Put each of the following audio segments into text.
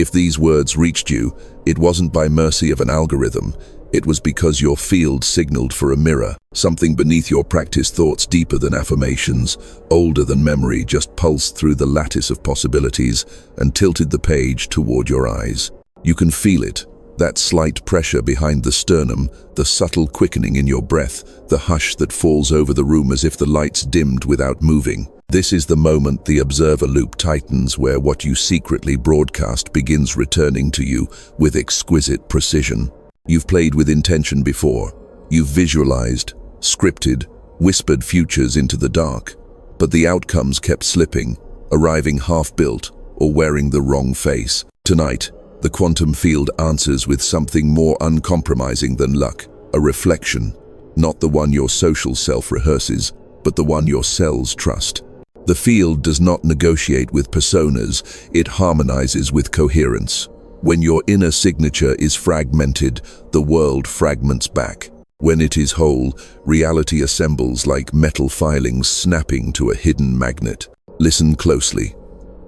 If these words reached you, it wasn't by mercy of an algorithm. It was because your field signaled for a mirror. Something beneath your practice thoughts, deeper than affirmations, older than memory, just pulsed through the lattice of possibilities and tilted the page toward your eyes. You can feel it, that slight pressure behind the sternum, the subtle quickening in your breath, the hush that falls over the room as if the lights dimmed without moving. This is the moment the observer loop tightens, where what you secretly broadcast begins returning to you with exquisite precision. You've played with intention before. You've visualized, scripted, whispered futures into the dark. But the outcomes kept slipping, arriving half-built or wearing the wrong face. Tonight, the quantum field answers with something more uncompromising than luck, a reflection. Not the one your social self rehearses, but the one your cells trust. The field does not negotiate with personas, it harmonizes with coherence. When your inner signature is fragmented, the world fragments back. When it is whole, reality assembles like metal filings snapping to a hidden magnet. Listen closely.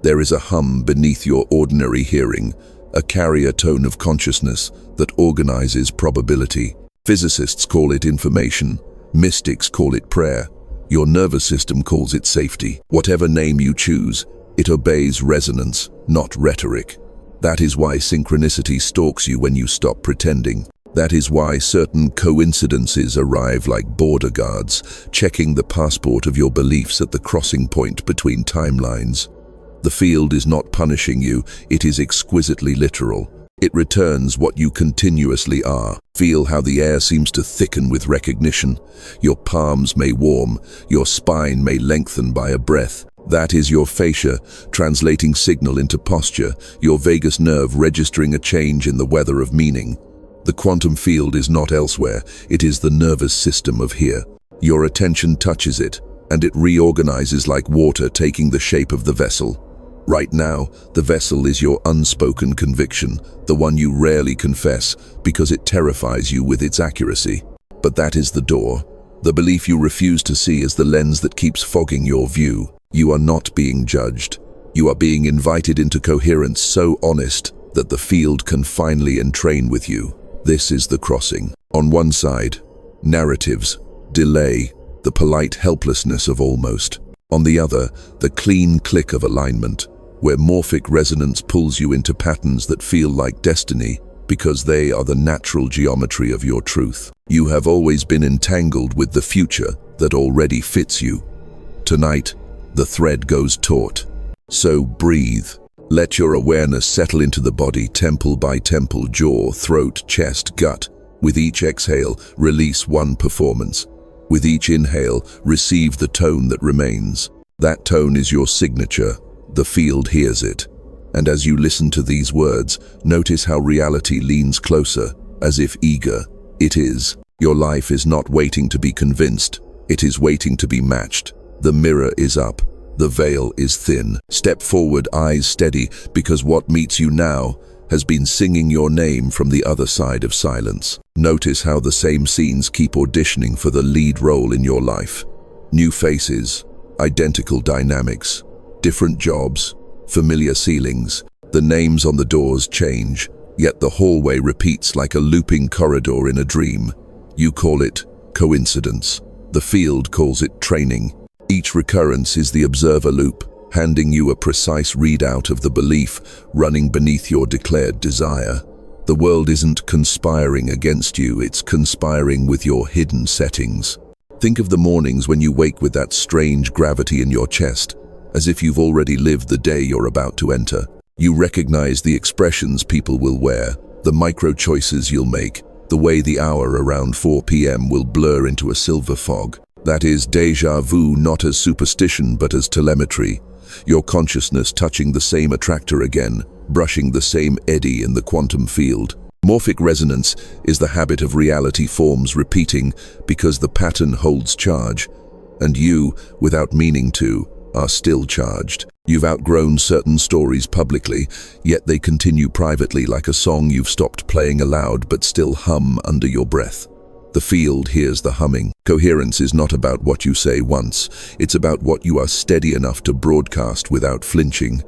There is a hum beneath your ordinary hearing, a carrier tone of consciousness that organizes probability. Physicists call it information, mystics call it prayer. Your nervous system calls it safety. Whatever name you choose, it obeys resonance, not rhetoric. That is why synchronicity stalks you when you stop pretending. That is why certain coincidences arrive like border guards, checking the passport of your beliefs at the crossing point between timelines. The field is not punishing you, it is exquisitely literal. It returns what you continuously are. Feel how the air seems to thicken with recognition. Your palms may warm, your spine may lengthen by a breath. That is your fascia, translating signal into posture, your vagus nerve registering a change in the weather of meaning. The quantum field is not elsewhere, it is the nervous system of here. Your attention touches it, and it reorganizes like water taking the shape of the vessel. Right now, the vessel is your unspoken conviction, the one you rarely confess because it terrifies you with its accuracy. But that is the door. The belief you refuse to see is the lens that keeps fogging your view. You are not being judged. You are being invited into coherence so honest that the field can finally entrain with you. This is the crossing. On one side, narratives, delay, the polite helplessness of almost. On the other, the clean click of alignment, where morphic resonance pulls you into patterns that feel like destiny because they are the natural geometry of your truth. You have always been entangled with the future that already fits you. Tonight, the thread goes taut. So breathe. Let your awareness settle into the body, temple by temple, jaw, throat, chest, gut. With each exhale, release one performance. With each inhale, receive the tone that remains. That tone is your signature. The field hears it. And as you listen to these words, notice how reality leans closer, as if eager. It is. Your life is not waiting to be convinced. It is waiting to be matched. The mirror is up. The veil is thin. Step forward, eyes steady, because what meets you now has been singing your name from the other side of silence. Notice how the same scenes keep auditioning for the lead role in your life. New faces, identical dynamics, different jobs, familiar ceilings. The names on the doors change, yet the hallway repeats like a looping corridor in a dream. You call it coincidence. The field calls it training. Each recurrence is the observer loop, handing you a precise readout of the belief running beneath your declared desire. The world isn't conspiring against you, it's conspiring with your hidden settings. Think of the mornings when you wake with that strange gravity in your chest, as if you've already lived the day you're about to enter. You recognize the expressions people will wear, the micro choices you'll make, the way the hour around 4 p.m. will blur into a silver fog. That is déjà vu, not as superstition but as telemetry. Your consciousness touching the same attractor again, brushing the same eddy in the quantum field. Morphic resonance is the habit of reality forms repeating because the pattern holds charge, and you, without meaning to, are still charged. You've outgrown certain stories publicly, yet they continue privately like a song you've stopped playing aloud but still hum under your breath. The field hears the humming. Coherence is not about what you say once, it's about what you are steady enough to broadcast without flinching.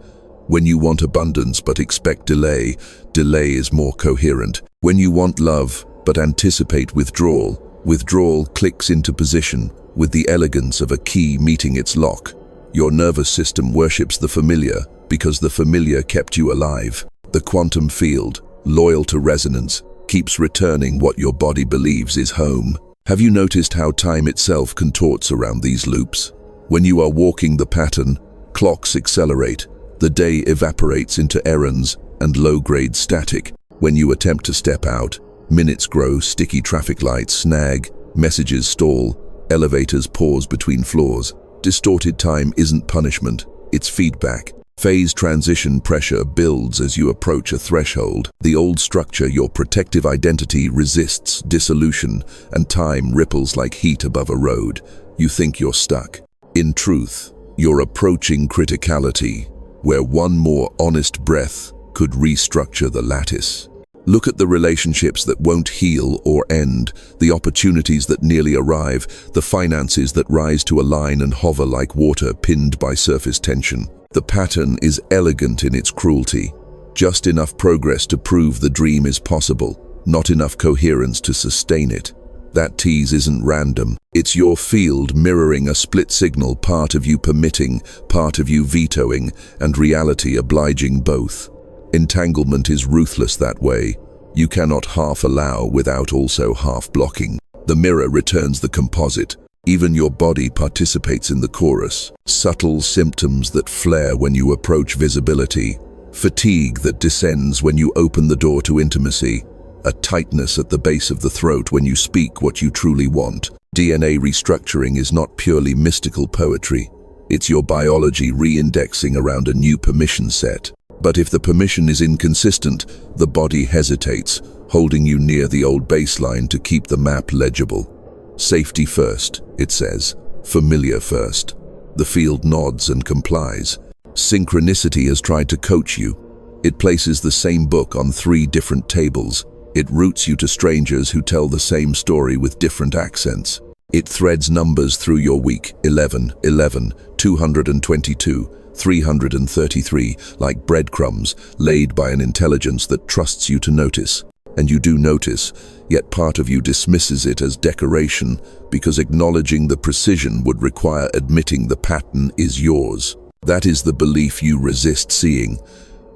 When you want abundance but expect delay, delay is more coherent. When you want love but anticipate withdrawal, withdrawal clicks into position with the elegance of a key meeting its lock. Your nervous system worships the familiar because the familiar kept you alive. The quantum field, loyal to resonance, keeps returning what your body believes is home. Have you noticed how time itself contorts around these loops? When you are walking the pattern, clocks accelerate. The day evaporates into errands and low-grade static. When you attempt to step out, minutes grow, sticky traffic lights snag, messages stall, elevators pause between floors. Distorted time isn't punishment, it's feedback. Phase transition pressure builds as you approach a threshold. The old structure, your protective identity, resists dissolution, and time ripples like heat above a road. You think you're stuck. In truth, you're approaching criticality, where one more honest breath could restructure the lattice. Look at the relationships that won't heal or end, the opportunities that nearly arrive, the finances that rise to a line and hover like water pinned by surface tension. The pattern is elegant in its cruelty. Just enough progress to prove the dream is possible, not enough coherence to sustain it. That tease isn't random. It's your field mirroring a split signal, part of you permitting, part of you vetoing, and reality obliging both. Entanglement is ruthless that way. You cannot half allow without also half blocking. The mirror returns the composite. Even your body participates in the chorus. Subtle symptoms that flare when you approach visibility. Fatigue that descends when you open the door to intimacy. A tightness at the base of the throat when you speak what you truly want. DNA restructuring is not purely mystical poetry. It's your biology re-indexing around a new permission set. But if the permission is inconsistent, the body hesitates, holding you near the old baseline to keep the map legible. Safety first, it says. Familiar first. The field nods and complies. Synchronicity has tried to coach you. It places the same book on 3 different tables. It routes you to strangers who tell the same story with different accents. It threads numbers through your week, 11, 11, 222, 333, like breadcrumbs laid by an intelligence that trusts you to notice. And you do notice, yet part of you dismisses it as decoration because acknowledging the precision would require admitting the pattern is yours. That is the belief you resist seeing.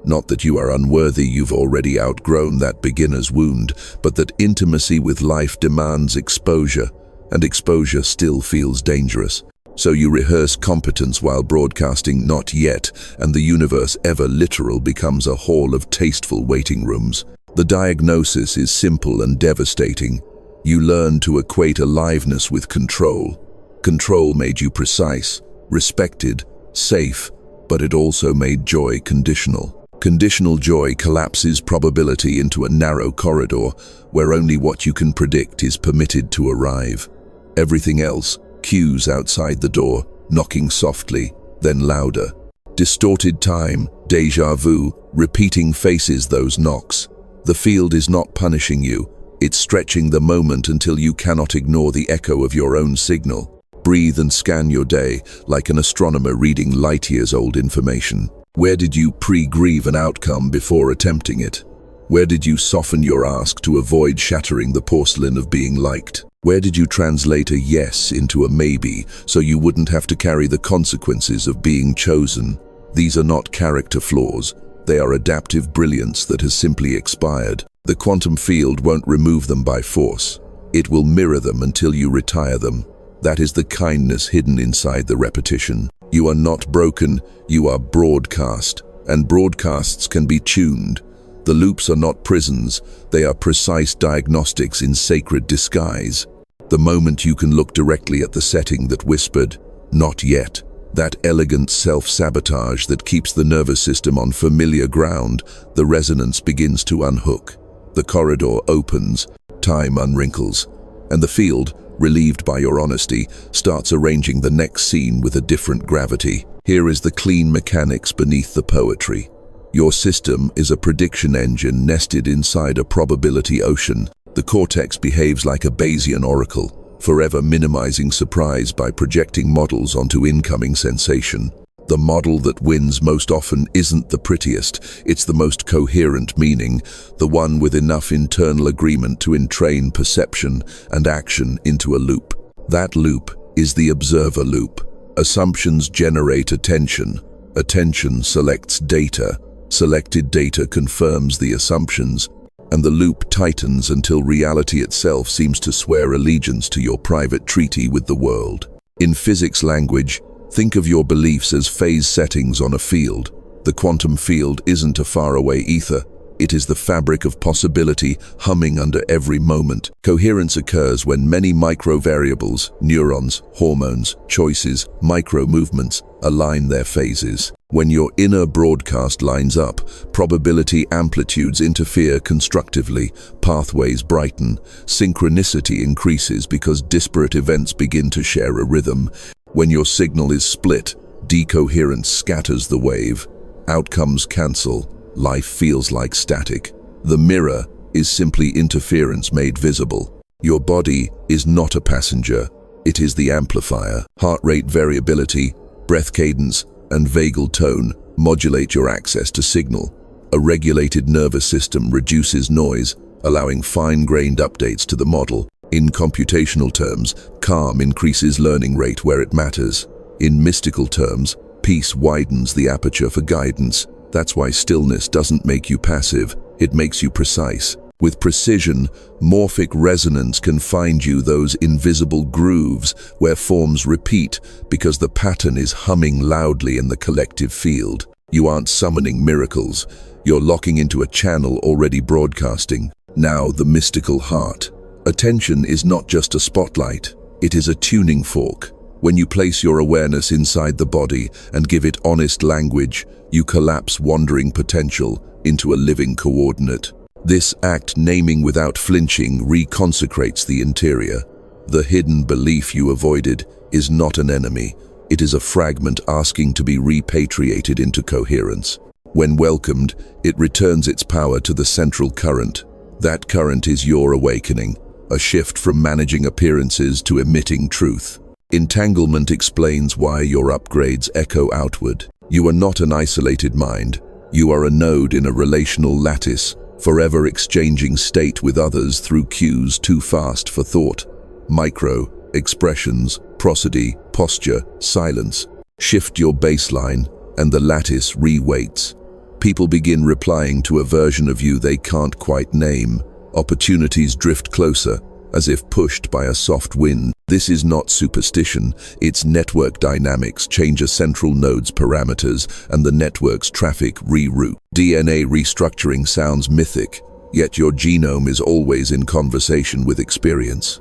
Not that you are unworthy, you've already outgrown that beginner's wound, but that intimacy with life demands exposure, and exposure still feels dangerous. So you rehearse competence while broadcasting not yet, and the universe ever literal becomes a hall of tasteful waiting rooms. The diagnosis is simple and devastating. You learn to equate aliveness with control. Control made you precise, respected, safe, but it also made joy conditional. Conditional joy collapses probability into a narrow corridor where only what you can predict is permitted to arrive. Everything else cues outside the door, knocking softly, then louder. Distorted time, déjà vu, repeating faces those knocks. The field is not punishing you, it's stretching the moment until you cannot ignore the echo of your own signal. Breathe and scan your day, like an astronomer reading light years old information. Where did you pre-grieve an outcome before attempting it? Where did you soften your ask to avoid shattering the porcelain of being liked? Where did you translate a yes into a maybe so you wouldn't have to carry the consequences of being chosen? These are not character flaws. They are adaptive brilliance that has simply expired. The quantum field won't remove them by force. It will mirror them until you retire them. That is the kindness hidden inside the repetition. You are not broken, you are broadcast, and broadcasts can be tuned. The loops are not prisons, they are precise diagnostics in sacred disguise. The moment you can look directly at the setting that whispered, "Not yet," that elegant self-sabotage that keeps the nervous system on familiar ground, the resonance begins to unhook. The corridor opens, time unwrinkles, and the field, relieved by your honesty, starts arranging the next scene with a different gravity. Here is the clean mechanics beneath the poetry. Your system is a prediction engine nested inside a probability ocean. The cortex behaves like a Bayesian oracle, forever minimizing surprise by projecting models onto incoming sensation. The model that wins most often isn't the prettiest, it's the most coherent meaning, the one with enough internal agreement to entrain perception and action into a loop. That loop is the observer loop. Assumptions generate attention. Attention selects data. Selected data confirms the assumptions, and the loop tightens until reality itself seems to swear allegiance to your private treaty with the world. In physics language, think of your beliefs as phase settings on a field. The quantum field isn't a faraway ether. It is the fabric of possibility humming under every moment. Coherence occurs when many micro-variables, neurons, hormones, choices, micro-movements, align their phases. When your inner broadcast lines up, probability amplitudes interfere constructively, pathways brighten, synchronicity increases because disparate events begin to share a rhythm. When your signal is split, decoherence scatters the wave. Outcomes cancel. Life feels like static. The mirror is simply interference made visible. Your body is not a passenger. It is the amplifier. Heart rate variability, breath cadence, and vagal tone modulate your access to signal. A regulated nervous system reduces noise, allowing fine-grained updates to the model. In computational terms, calm increases learning rate where it matters. In mystical terms, peace widens the aperture for guidance. That's why stillness doesn't make you passive, it makes you precise. With precision, morphic resonance can find you those invisible grooves where forms repeat because the pattern is humming loudly in the collective field. You aren't summoning miracles, you're locking into a channel already broadcasting. Now, the mystical heart. Attention is not just a spotlight, it is a tuning fork. When you place your awareness inside the body and give it honest language, you collapse wandering potential into a living coordinate. This act, naming without flinching, reconsecrates the interior. The hidden belief you avoided is not an enemy. It is a fragment asking to be repatriated into coherence. When welcomed, it returns its power to the central current. That current is your awakening, a shift from managing appearances to emitting truth. Entanglement explains why your upgrades echo outward. You are not an isolated mind. You are a node in a relational lattice, forever exchanging state with others through cues too fast for thought. Micro, expressions, prosody, posture, silence. Shift your baseline, and the lattice re-weights. People begin replying to a version of you they can't quite name. Opportunities drift closer, as if pushed by a soft wind. This is not superstition, it's network dynamics change a central node's parameters and the network's traffic reroute. DNA restructuring sounds mythic, yet your genome is always in conversation with experience.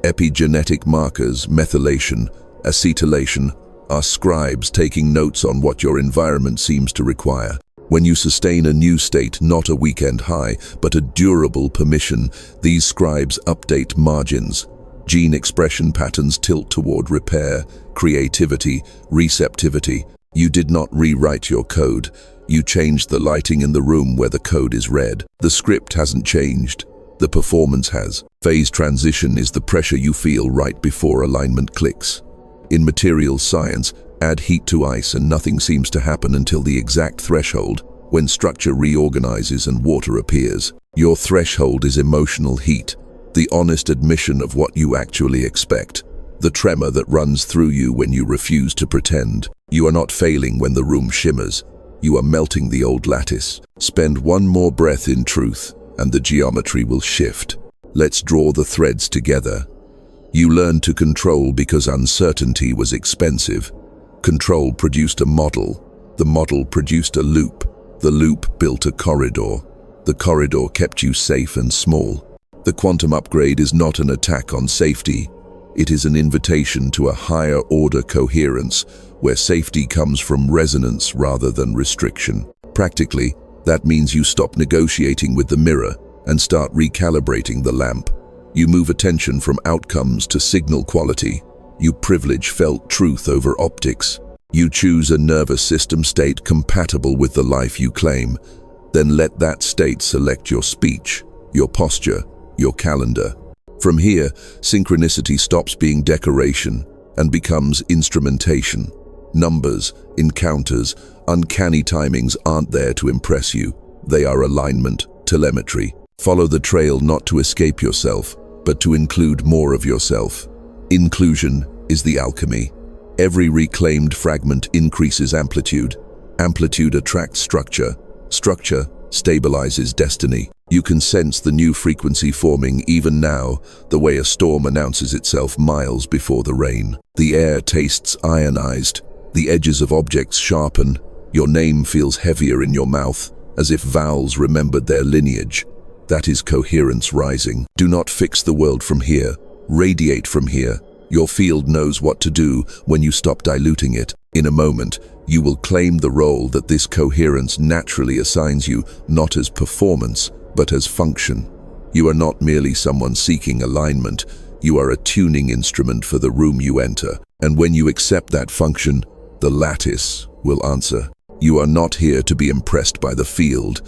Epigenetic markers, methylation, acetylation, are scribes taking notes on what your environment seems to require. When you sustain a new state, not a weekend high, but a durable permission, these scribes update margins. Gene expression patterns tilt toward repair, creativity, receptivity. You did not rewrite your code. You changed the lighting in the room where the code is read. The script hasn't changed. The performance has. Phase transition is the pressure you feel right before alignment clicks. In materials science, add heat to ice and nothing seems to happen until the exact threshold, when structure reorganizes and water appears. Your threshold is emotional heat, the honest admission of what you actually expect, the tremor that runs through you when you refuse to pretend. You are not failing when the room shimmers. You are melting the old lattice. Spend one more breath in truth, and the geometry will shift. Let's draw the threads together. You learned to control because uncertainty was expensive. Control produced a model. The model produced a loop. The loop built a corridor. The corridor kept you safe and small. The quantum upgrade is not an attack on safety. It is an invitation to a higher order coherence, where safety comes from resonance rather than restriction. Practically, that means you stop negotiating with the mirror and start recalibrating the lamp. You move attention from outcomes to signal quality. You privilege felt truth over optics. You choose a nervous system state compatible with the life you claim. Then let that state select your speech, your posture, your calendar. From here, synchronicity stops being decoration and becomes instrumentation. Numbers, encounters, uncanny timings aren't there to impress you. They are alignment, telemetry. Follow the trail not to escape yourself, but to include more of yourself. Inclusion is the alchemy. Every reclaimed fragment increases amplitude. Amplitude attracts structure. Structure stabilizes destiny. You can sense the new frequency forming even now, the way a storm announces itself miles before the rain. The air tastes ionized. The edges of objects sharpen. Your name feels heavier in your mouth, as if vowels remembered their lineage. That is coherence rising. Do not fix the world from here. Radiate from here. Your field knows what to do when you stop diluting it. In a moment, you will claim the role that this coherence naturally assigns you, not as performance, but as function. You are not merely someone seeking alignment. You are a tuning instrument for the room you enter. And when you accept that function, the lattice will answer. You are not here to be impressed by the field.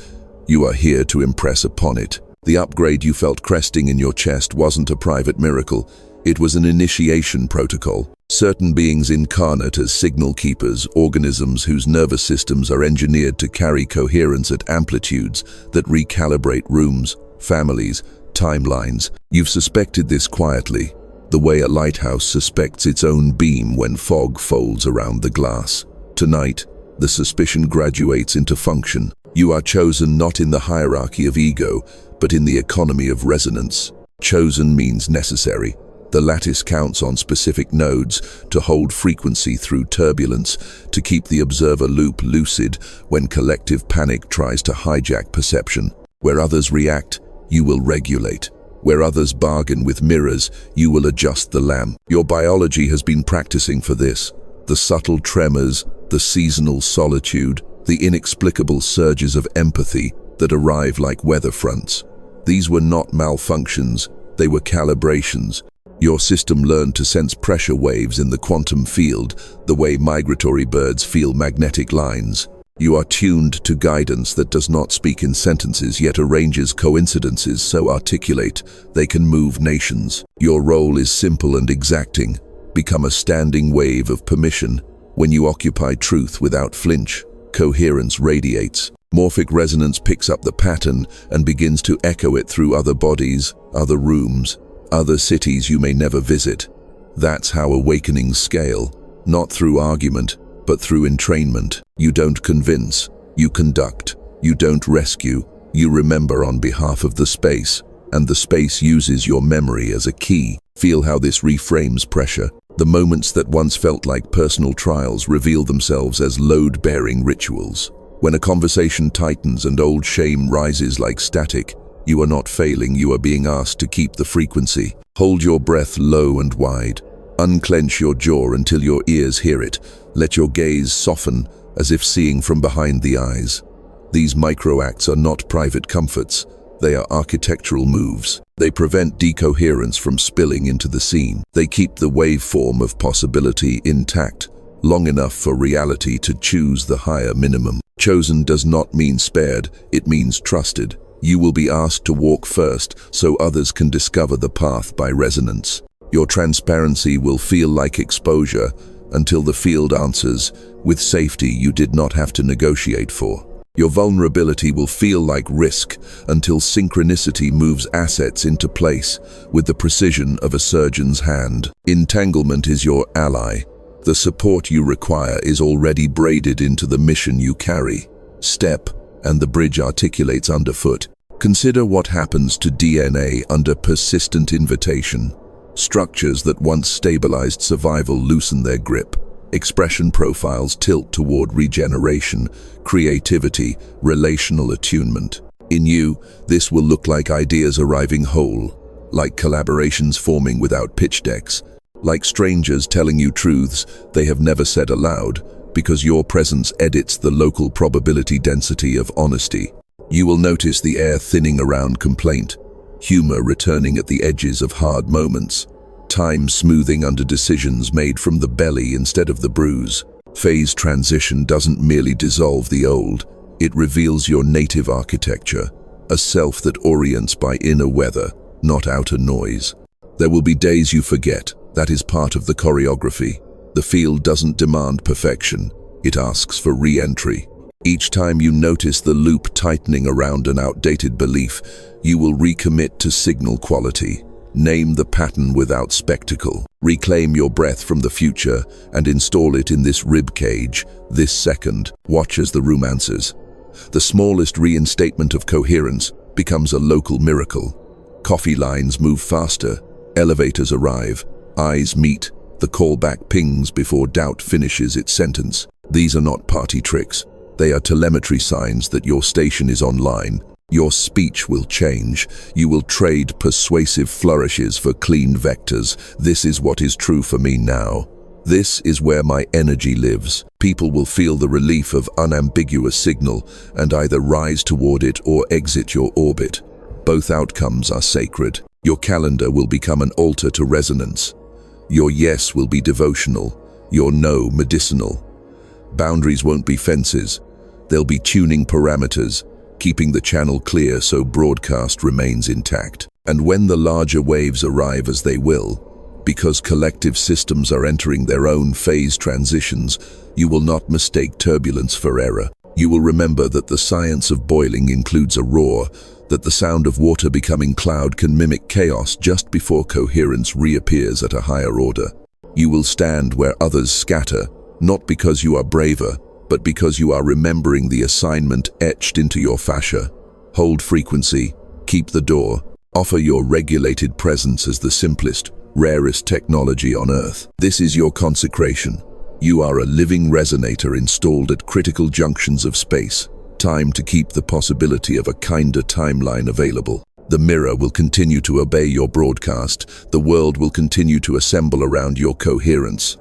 You are here to impress upon it. The upgrade you felt cresting in your chest wasn't a private miracle. It was an initiation protocol. Certain beings incarnate as signal keepers, organisms whose nervous systems are engineered to carry coherence at amplitudes that recalibrate rooms, families, timelines. You've suspected this quietly, the way a lighthouse suspects its own beam when fog folds around the glass. Tonight, the suspicion graduates into function. You are chosen not in the hierarchy of ego, but in the economy of resonance. Chosen means necessary. The lattice counts on specific nodes to hold frequency through turbulence, to keep the observer loop lucid when collective panic tries to hijack perception. Where others react, you will regulate. Where others bargain with mirrors, you will adjust the lamp. Your biology has been practicing for this. The subtle tremors, the seasonal solitude, the inexplicable surges of empathy that arrive like weather fronts. These were not malfunctions, they were calibrations. Your system learned to sense pressure waves in the quantum field, the way migratory birds feel magnetic lines. You are tuned to guidance that does not speak in sentences, yet arranges coincidences so articulate they can move nations. Your role is simple and exacting. Become a standing wave of permission. When you occupy truth without flinch, coherence radiates. Morphic resonance picks up the pattern and begins to echo it through other bodies, other rooms, other cities you may never visit. That's how awakenings scale, not through argument, but through entrainment. You don't convince, you conduct. You don't rescue, you remember on behalf of the space, and the space uses your memory as a key. Feel how this reframes pressure. The moments that once felt like personal trials reveal themselves as load-bearing rituals. When a conversation tightens and old shame rises like static, you are not failing, you are being asked to keep the frequency. Hold your breath low and wide. Unclench your jaw until your ears hear it. Let your gaze soften, as if seeing from behind the eyes. These micro-acts are not private comforts. They are architectural moves. They prevent decoherence from spilling into the scene. They keep the waveform of possibility intact, long enough for reality to choose the higher minimum. Chosen does not mean spared, it means trusted. You will be asked to walk first so others can discover the path by resonance. Your transparency will feel like exposure until the field answers with safety you did not have to negotiate for. Your vulnerability will feel like risk until synchronicity moves assets into place with the precision of a surgeon's hand. Entanglement is your ally. The support you require is already braided into the mission you carry. Step, and the bridge articulates underfoot. Consider what happens to DNA under persistent invitation. Structures that once stabilized survival loosen their grip. Expression profiles tilt toward regeneration, creativity, relational attunement. In you, this will look like ideas arriving whole, like collaborations forming without pitch decks, like strangers telling you truths they have never said aloud, because your presence edits the local probability density of honesty. You will notice the air thinning around complaint, humor returning at the edges of hard moments, time smoothing under decisions made from the belly instead of the bruise. Phase transition doesn't merely dissolve the old, it reveals your native architecture, a self that orients by inner weather, not outer noise. There will be days you forget, that is part of the choreography. The field doesn't demand perfection, it asks for re-entry. Each time you notice the loop tightening around an outdated belief, you will recommit to signal quality. Name the pattern without spectacle. Reclaim your breath from the future and install it in this rib cage, this second. Watch as the room answers. The smallest reinstatement of coherence becomes a local miracle. Coffee lines move faster, elevators arrive, eyes meet, the callback pings before doubt finishes its sentence. These are not party tricks. They are telemetry signs that your station is online. Your speech will change. You will trade persuasive flourishes for clean vectors. This is what is true for me now. This is where my energy lives. People will feel the relief of unambiguous signal and either rise toward it or exit your orbit. Both outcomes are sacred. Your calendar will become an altar to resonance. Your yes will be devotional, your no medicinal. Boundaries won't be fences. They'll be tuning parameters, keeping the channel clear so broadcast remains intact. And when the larger waves arrive, as they will, because collective systems are entering their own phase transitions, you will not mistake turbulence for error. You will remember that the science of boiling includes a roar, that the sound of water becoming cloud can mimic chaos just before coherence reappears at a higher order. You will stand where others scatter, not because you are braver, but because you are remembering the assignment etched into your fascia. Hold frequency, keep the door, offer your regulated presence as the simplest, rarest technology on Earth. This is your consecration. You are a living resonator installed at critical junctions of space. Time to keep the possibility of a kinder timeline available. The mirror will continue to obey your broadcast. The world will continue to assemble around your coherence.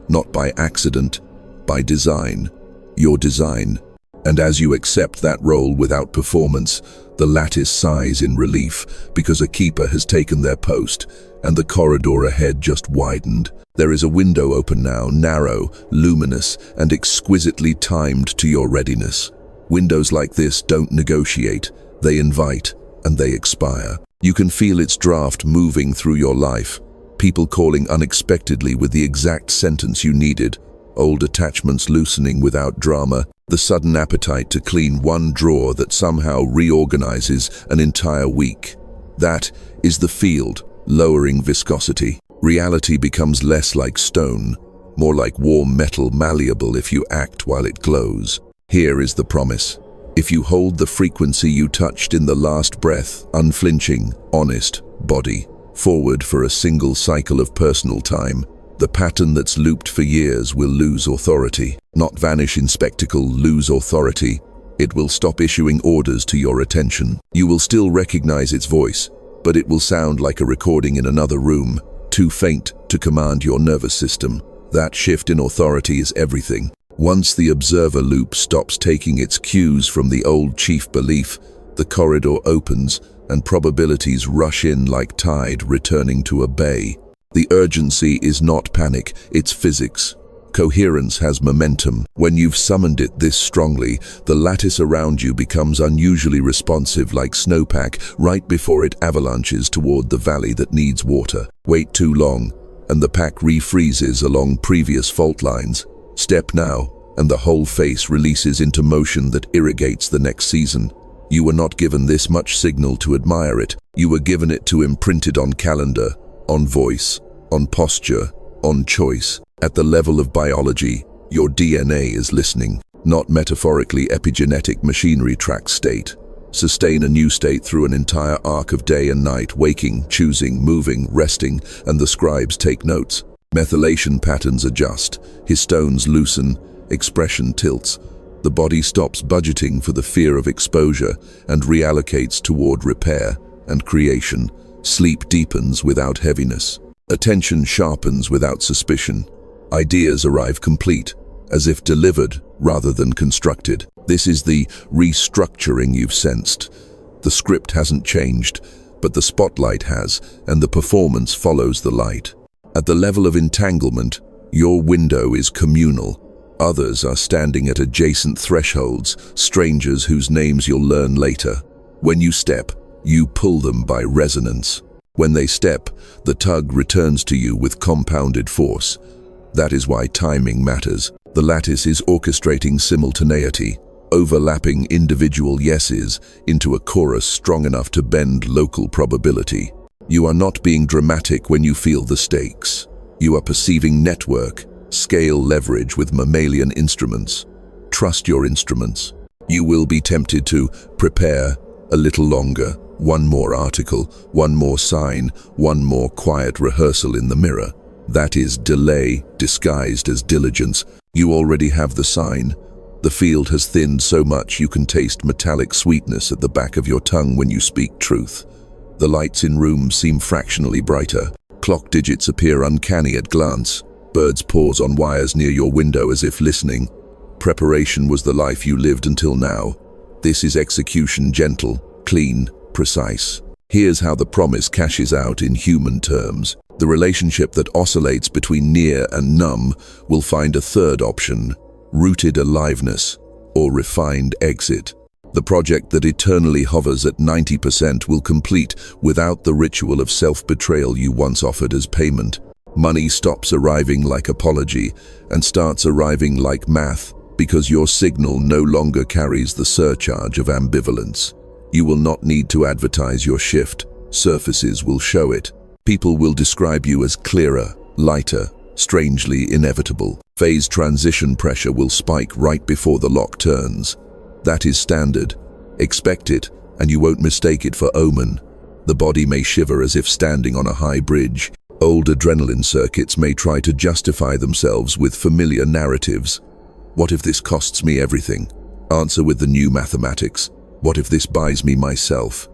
Not by accident, by design. Your design. And as you accept that role without performance, the lattice sighs in relief because a keeper has taken their post and the corridor ahead just widened. There is a window open now, narrow, luminous, and exquisitely timed to your readiness. Windows like this don't negotiate, they invite, and they expire. You can feel its draft moving through your life, people calling unexpectedly with the exact sentence you needed, old attachments loosening without drama, the sudden appetite to clean one drawer that somehow reorganizes an entire week. That is the field, lowering viscosity. Reality becomes less like stone, more like warm metal, malleable if you act while it glows. Here is the promise. If you hold the frequency you touched in the last breath, unflinching, honest, body, forward for a single cycle of personal time, the pattern that's looped for years will lose authority. Not vanish in spectacle, lose authority. It will stop issuing orders to your attention. You will still recognize its voice, but it will sound like a recording in another room, too faint to command your nervous system. That shift in authority is everything. Once the observer loop stops taking its cues from the old chief belief, the corridor opens and probabilities rush in like tide returning to a bay. The urgency is not panic, it's physics. Coherence has momentum. When you've summoned it this strongly, the lattice around you becomes unusually responsive like snowpack right before it avalanches toward the valley that needs water. Wait too long, and the pack refreezes along previous fault lines. Step now, and the whole face releases into motion that irrigates the next season. You were not given this much signal to admire it. You were given it to imprint it on calendar, on voice, on posture, on choice. At the level of biology, your DNA is listening. Not metaphorically, epigenetic machinery tracks state. Sustain a new state through an entire arc of day and night, waking, choosing, moving, resting, and the scribes take notes. Methylation patterns adjust, histones loosen, expression tilts. The body stops budgeting for the fear of exposure and reallocates toward repair and creation. Sleep deepens without heaviness. Attention sharpens without suspicion. Ideas arrive complete, as if delivered rather than constructed. This is the restructuring you've sensed. The script hasn't changed, but the spotlight has, and the performance follows the light. At the level of entanglement, your window is communal. Others are standing at adjacent thresholds, strangers whose names you'll learn later. When you step, you pull them by resonance. When they step, the tug returns to you with compounded force. That is why timing matters. The lattice is orchestrating simultaneity, overlapping individual yeses into a chorus strong enough to bend local probability. You are not being dramatic when you feel the stakes. You are perceiving network, scale leverage with mammalian instruments. Trust your instruments. You will be tempted to prepare a little longer, one more article, one more sign, one more quiet rehearsal in the mirror. That is delay disguised as diligence. You already have the sign. The field has thinned so much you can taste metallic sweetness at the back of your tongue when you speak truth. The lights in rooms seem fractionally brighter. Clock digits appear uncanny at glance. Birds pause on wires near your window as if listening. Preparation was the life you lived until now. This is execution, gentle, clean, precise. Here's how the promise cashes out in human terms. The relationship that oscillates between near and numb will find a third option: rooted aliveness or refined exit. The project that eternally hovers at 90% will complete without the ritual of self-betrayal you once offered as payment. Money stops arriving like apology and starts arriving like math, because your signal no longer carries the surcharge of ambivalence. You will not need to advertise your shift. Surfaces will show it. People will describe you as clearer, lighter, strangely inevitable. Phase transition pressure will spike right before the lock turns. That is standard. Expect it, and you won't mistake it for omen. The body may shiver as if standing on a high bridge. Old adrenaline circuits may try to justify themselves with familiar narratives. What if this costs me everything? Answer with the new mathematics. What if this buys me myself?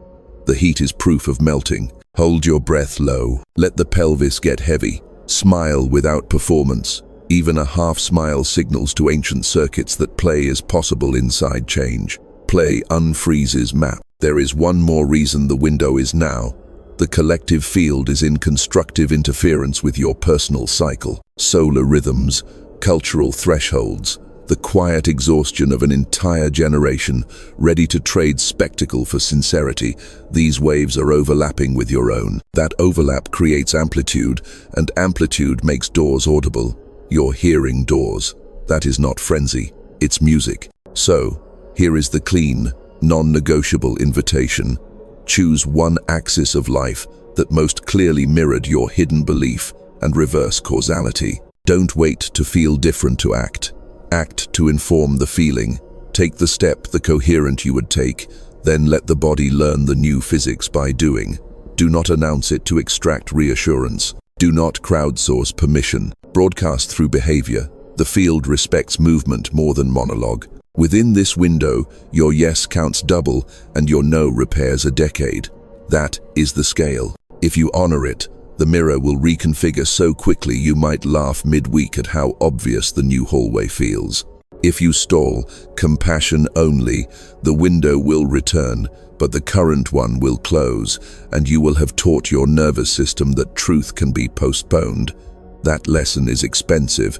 The heat is proof of melting. Hold your breath low. Let the pelvis get heavy. Smile without performance. Even a half smile signals to ancient circuits that play is possible inside change. Play unfreezes map. There is one more reason the window is now. The collective field is in constructive interference with your personal cycle. Solar rhythms, cultural thresholds, the quiet exhaustion of an entire generation, ready to trade spectacle for sincerity. These waves are overlapping with your own. That overlap creates amplitude, and amplitude makes doors audible. You're hearing doors. That is not frenzy, it's music. So, here is the clean, non-negotiable invitation. Choose one axis of life that most clearly mirrored your hidden belief and reverse causality. Don't wait to feel different to act. Act to inform the feeling. Take the step the coherent you would take, then let the body learn the new physics by doing. Do not announce it to extract reassurance. Do not crowdsource permission. Broadcast through behavior. The field respects movement more than monologue. Within this window, your yes counts double and your no repairs a decade. That is the scale. If you honor it, the mirror will reconfigure so quickly you might laugh mid-week at how obvious the new hallway feels. If you stall, compassion only, the window will return, but the current one will close, and you will have taught your nervous system that truth can be postponed. That lesson is expensive.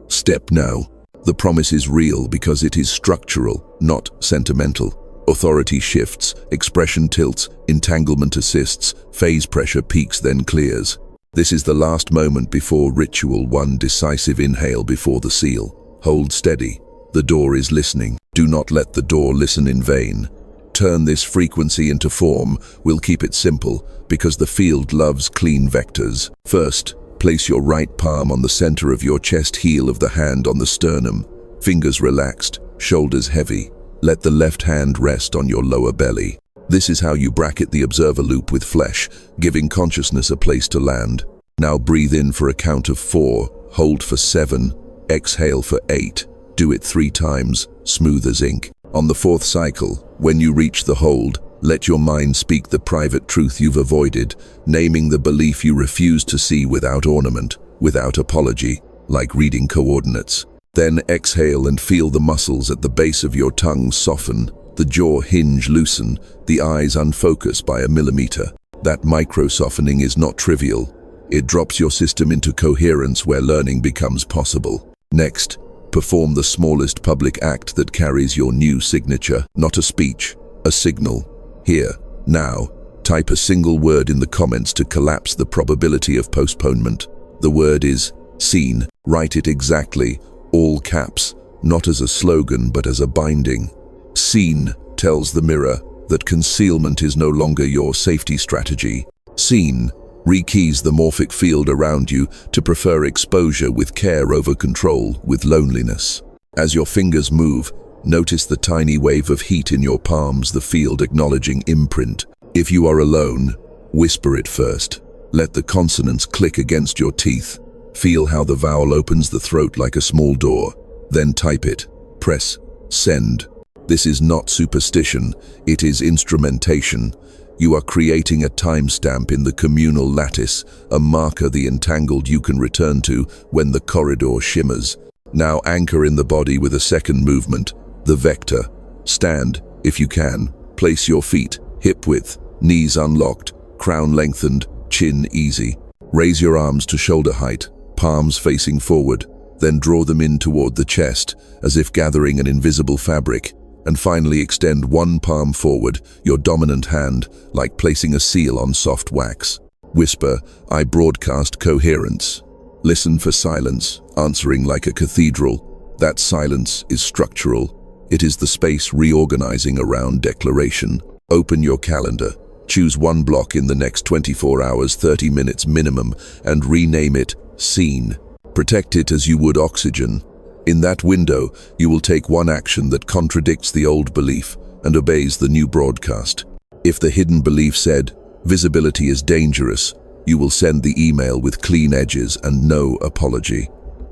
Step now. The promise is real because it is structural, not sentimental. Authority shifts, expression tilts, entanglement assists, phase pressure peaks then clears. This is the last moment before ritual, one decisive inhale before the seal. Hold steady. The door is listening. Do not let the door listen in vain. Turn this frequency into form. We'll keep it simple because the field loves clean vectors. First, place your right palm on the center of your chest, heel of the hand on the sternum. Fingers relaxed, shoulders heavy. Let the left hand rest on your lower belly. This is how you bracket the observer loop with flesh, giving consciousness a place to land. Now breathe in for a count of 4, hold for 7, exhale for 8. Do it 3 times, smooth as ink. On the 4th cycle, when you reach the hold, let your mind speak the private truth you've avoided, naming the belief you refuse to see without ornament, without apology, like reading coordinates. Then exhale and feel the muscles at the base of your tongue soften, the jaw hinge loosen, the eyes unfocus by a millimeter. That micro-softening is not trivial. It drops your system into coherence where learning becomes possible. Next, perform the smallest public act that carries your new signature, not a speech, a signal. Here, now, type a single word in the comments to collapse the probability of postponement. The word is seen. Write it exactly, all caps, not as a slogan but as a binding. Seen tells the mirror that concealment is no longer your safety strategy. Seen rekeys the morphic field around you to prefer exposure with care over control with loneliness. As your fingers move, notice the tiny wave of heat in your palms, the field acknowledging imprint. If you are alone, whisper it first. Let the consonants click against your teeth. Feel how the vowel opens the throat like a small door. Then type it. Press send. This is not superstition, it is instrumentation. You are creating a timestamp in the communal lattice, a marker the entangled you can return to when the corridor shimmers. Now anchor in the body with a second movement, the vector. Stand, if you can. Place your feet, hip width, knees unlocked, crown lengthened, chin easy. Raise your arms to shoulder height, palms facing forward, then draw them in toward the chest, as if gathering an invisible fabric, and finally extend one palm forward, your dominant hand, like placing a seal on soft wax. Whisper, I broadcast coherence. Listen for silence, answering like a cathedral. That silence is structural. It is the space reorganizing around declaration. Open your calendar. Choose one block in the next 24 hours, 30 minutes minimum, and rename it Seen. Protect it as you would oxygen. In that window, you will take one action that contradicts the old belief and obeys the new broadcast. If the hidden belief said, visibility is dangerous, you will send the email with clean edges and no apology.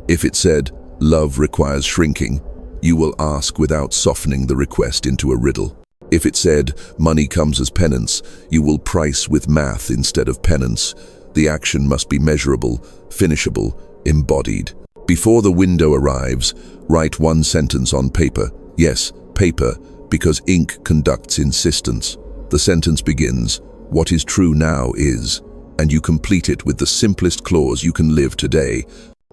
If it said, love requires shrinking, you will ask without softening the request into a riddle. If it said, money comes as penance, you will price with math instead of penance. The action must be measurable, finishable, embodied. Before the window arrives, write one sentence on paper. Yes, paper, because ink conducts insistence. The sentence begins, what is true now is, and you complete it with the simplest clause, you can live today,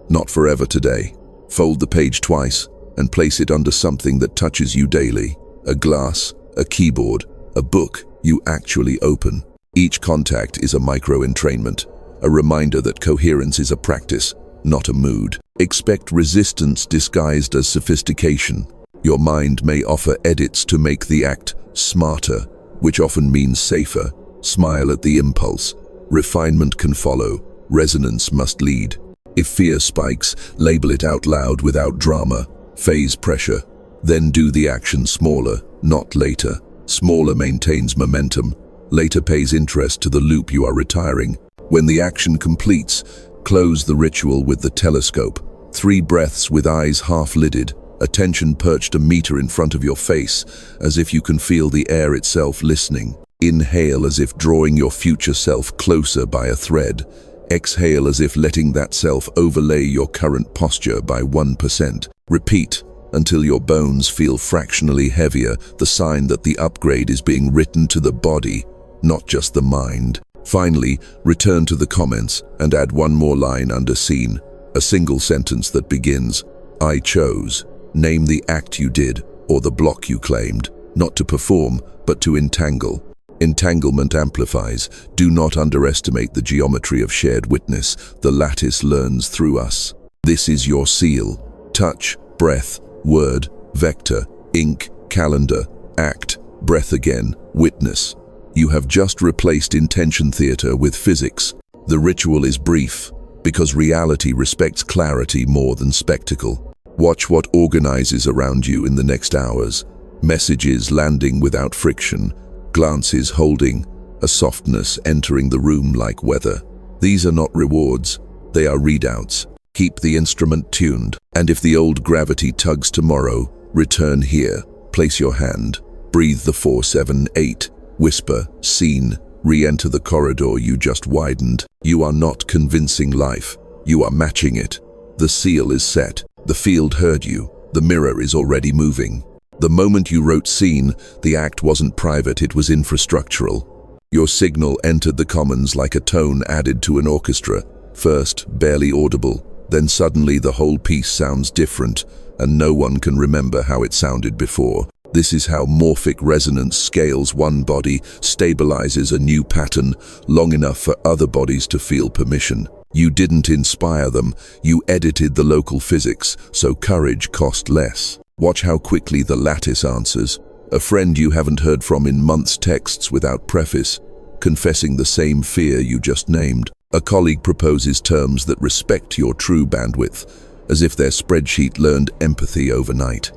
not forever today. Fold the page twice and place it under something that touches you daily. A glass, a keyboard, a book you actually open. Each contact is a micro-entrainment, a reminder that coherence is a practice, not a mood. Expect resistance disguised as sophistication. Your mind may offer edits to make the act smarter, which often means safer. Smile at the impulse. Refinement can follow. Resonance must lead. If fear spikes, label it out loud without drama. Phase pressure. Then do the action smaller, not later. Smaller maintains momentum. Later pays interest to the loop you are retiring. When the action completes, close the ritual with the telescope. 3 breaths with eyes half-lidded, attention perched a meter in front of your face, as if you can feel the air itself listening. Inhale as if drawing your future self closer by a thread. Exhale as if letting that self overlay your current posture by 1%. Repeat until your bones feel fractionally heavier, the sign that the upgrade is being written to the body, not just the mind. Finally, return to the comments and add one more line under seen. A single sentence that begins, I chose. Name the act you did or the block you claimed, not to perform, but to entangle. Entanglement amplifies. Do not underestimate the geometry of shared witness. The lattice learns through us. This is your seal. Touch, breath, word, vector, ink, calendar, act, breath again, witness. You have just replaced intention theater with physics. The ritual is brief, because reality respects clarity more than spectacle. Watch what organizes around you in the next hours. Messages landing without friction, glances holding, a softness entering the room like weather. These are not rewards, they are readouts. Keep the instrument tuned, and if the old gravity tugs tomorrow, return here, place your hand, breathe the 4-7-8, whisper, seen, re-enter the corridor you just widened. You are not convincing life, you are matching it. The seal is set, the field heard you, the mirror is already moving. The moment you wrote seen, the act wasn't private, it was infrastructural. Your signal entered the commons like a tone added to an orchestra, first barely audible, then suddenly the whole piece sounds different, and no one can remember how it sounded before. This is how morphic resonance scales one body, stabilizes a new pattern long enough for other bodies to feel permission. You didn't inspire them, you edited the local physics, so courage cost less. Watch how quickly the lattice answers. A friend you haven't heard from in months texts without preface, confessing the same fear you just named. A colleague proposes terms that respect your true bandwidth, as if their spreadsheet learned empathy overnight.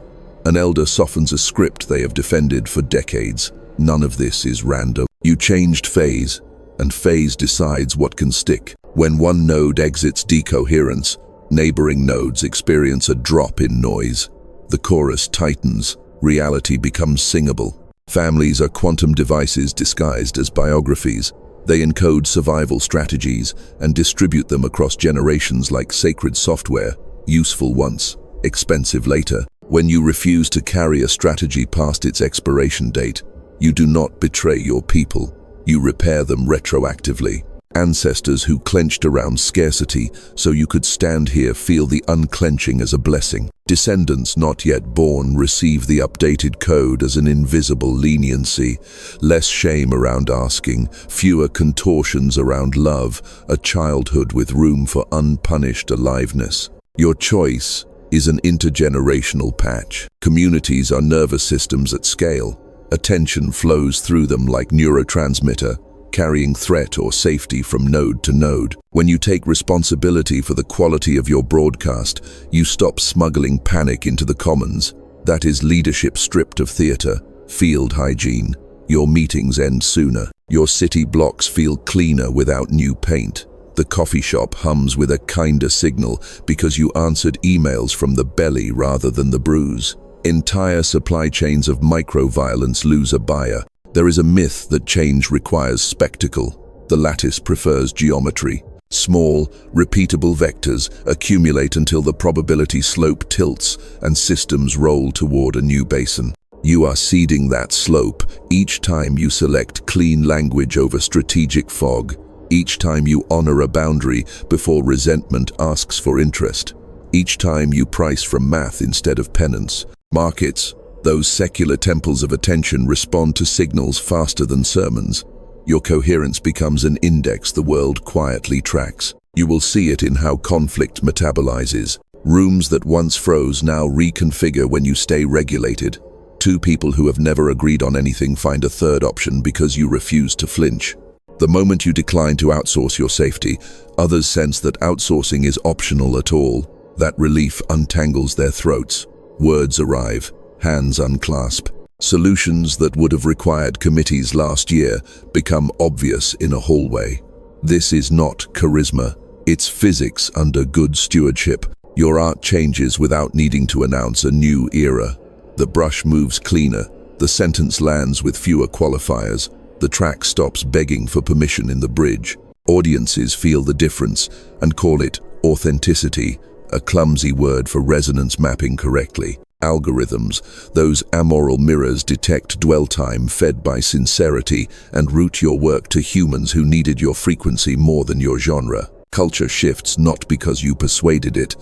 An elder softens a script they have defended for decades. None of this is random. You changed phase, and phase decides what can stick. When one node exits decoherence, neighboring nodes experience a drop in noise. The chorus tightens, reality becomes singable. Families are quantum devices disguised as biographies. They encode survival strategies and distribute them across generations like sacred software, useful once, expensive later. When you refuse to carry a strategy past its expiration date, you do not betray your people, you repair them retroactively. Ancestors who clenched around scarcity so you could stand here feel the unclenching as a blessing. Descendants not yet born receive the updated code as an invisible leniency. Less shame around asking, fewer contortions around love, a childhood with room for unpunished aliveness. Your choice is an intergenerational patch. Communities are nervous systems at scale. Attention flows through them like neurotransmitter, carrying threat or safety from node to node. When you take responsibility for the quality of your broadcast, you stop smuggling panic into the commons. That is leadership stripped of theater, field hygiene. Your meetings end sooner. Your city blocks feel cleaner without new paint. The coffee shop hums with a kinder signal because you answered emails from the belly rather than the bruise. Entire supply chains of micro-violence lose a buyer. There is a myth that change requires spectacle. The lattice prefers geometry. Small, repeatable vectors accumulate until the probability slope tilts and systems roll toward a new basin. You are seeding that slope each time you select clean language over strategic fog, each time you honor a boundary before resentment asks for interest, each time you price from math instead of penance. Markets, those secular temples of attention, respond to signals faster than sermons. Your coherence becomes an index the world quietly tracks. You will see it in how conflict metabolizes. Rooms that once froze now reconfigure when you stay regulated. Two people who have never agreed on anything find a third option because you refuse to flinch. The moment you decline to outsource your safety, others sense that outsourcing is optional at all. That relief untangles their throats. Words arrive, hands unclasp. Solutions that would have required committees last year become obvious in a hallway. This is not charisma, it's physics under good stewardship. Your art changes without needing to announce a new era. The brush moves cleaner, the sentence lands with fewer qualifiers, the track stops begging for permission in the bridge. Audiences feel the difference and call it authenticity, a clumsy word for resonance mapping correctly. Algorithms, those amoral mirrors, detect dwell time fed by sincerity and route your work to humans who needed your frequency more than your genre. Culture shifts not because you persuaded it,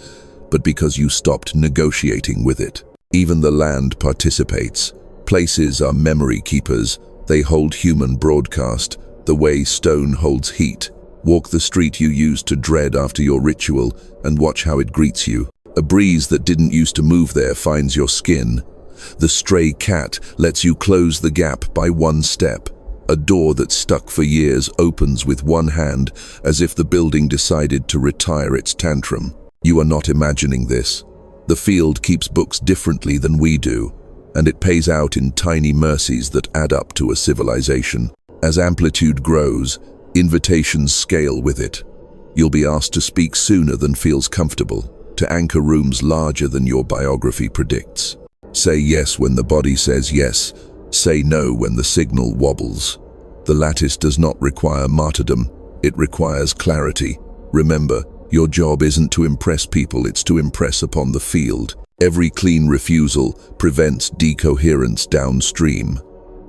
but because you stopped negotiating with it. Even the land participates. Places are memory keepers. They hold human broadcast, the way stone holds heat. Walk the street you used to dread after your ritual and watch how it greets you. A breeze that didn't used to move there finds your skin. The stray cat lets you close the gap by one step. A door that stuck for years opens with one hand as if the building decided to retire its tantrum. You are not imagining this. The field keeps books differently than we do, and it pays out in tiny mercies that add up to a civilization. As amplitude grows, invitations scale with it. You'll be asked to speak sooner than feels comfortable, to anchor rooms larger than your biography predicts. Say yes when the body says yes, say no when the signal wobbles. The lattice does not require martyrdom, it requires clarity. Remember, your job isn't to impress people, it's to impress upon the field. Every clean refusal prevents decoherence downstream.